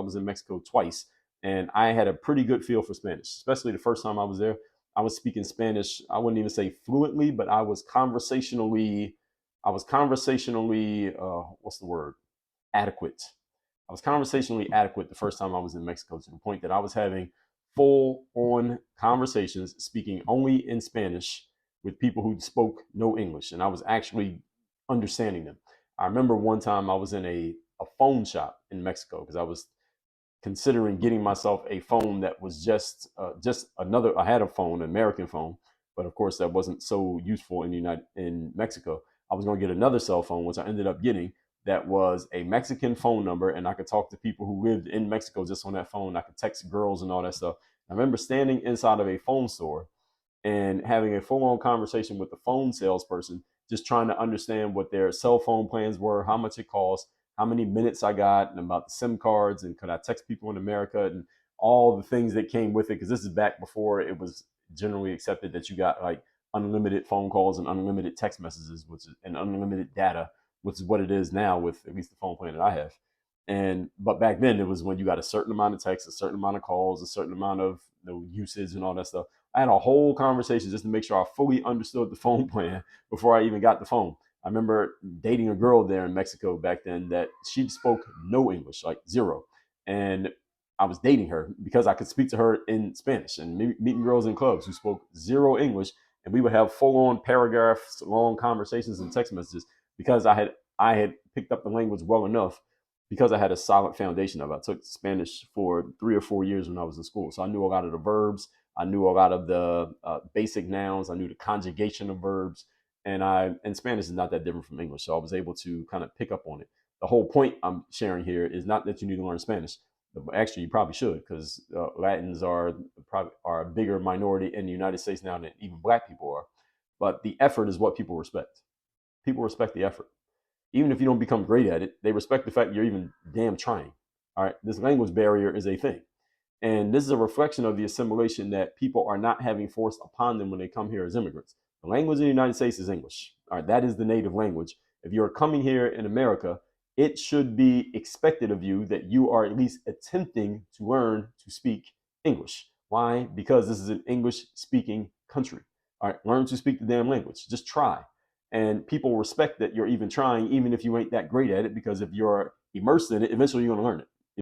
I was in Mexico twice, and I had a pretty good feel for Spanish, especially the first time I was there. I was speaking Spanish. I wouldn't even say fluently, but I was conversationally, what's the word? Adequate. I was conversationally adequate the first time I was in Mexico, to the point that I was having full on conversations speaking only in Spanish with people who spoke no English, and I was actually understanding them. I remember one time I was in a phone shop in Mexico because I was considering getting myself a phone that was just another. I had a phone, an American phone, but of course that wasn't so useful in Mexico. I was going to get another cell phone, which I ended up getting. That was a Mexican phone number, and I could talk to people who lived in Mexico just on that phone. I could text girls and all that stuff. I remember standing inside of a phone store and having a full on conversation with the phone salesperson, just trying to understand what their cell phone plans were, how much it cost, how many minutes I got, and about the SIM cards, and could I text people in America, and all the things that came with it. Because this is back before it was generally accepted that you got like unlimited phone calls and unlimited text messages, and unlimited data, which is what it is now with at least the phone plan that I have. And but back then it was when you got a certain amount of texts, a certain amount of calls, a certain amount of usage and all that stuff. I had a whole conversation just to make sure I fully understood the phone plan before I even got the phone. I remember dating a girl there in Mexico back then that she spoke no English, like zero. And I was dating her because I could speak to her in Spanish, and meeting girls in clubs who spoke zero English. And we would have full on paragraphs long conversations and text messages because I had picked up the language well enough, because I had a solid foundation of it. I took Spanish for 3 or 4 years when I was in school. So I knew a lot of the verbs. I knew a lot of the basic nouns. I knew the conjugation of verbs, and Spanish is not that different from English, so I was able to kind of pick up on it. The whole point I'm sharing here is not that you need to learn Spanish. Actually, you probably should, because Latins are a bigger minority in the United States now than even Black people are. But the effort is what people respect. People respect the effort. Even if you don't become great at it, they respect the fact you're even damn trying. All right, this language barrier is a thing. And this is a reflection of the assimilation that people are not having forced upon them when they come here as immigrants. The language in the United States is English. All right, that is the native language. If you're coming here in America, it should be expected of you that you are at least attempting to learn to speak English. Why? Because this is an English speaking country. All right, learn to speak the damn language. Just try. And people respect that you're even trying, even if you ain't that great at it, because if you're immersed in it, eventually you're going to learn it.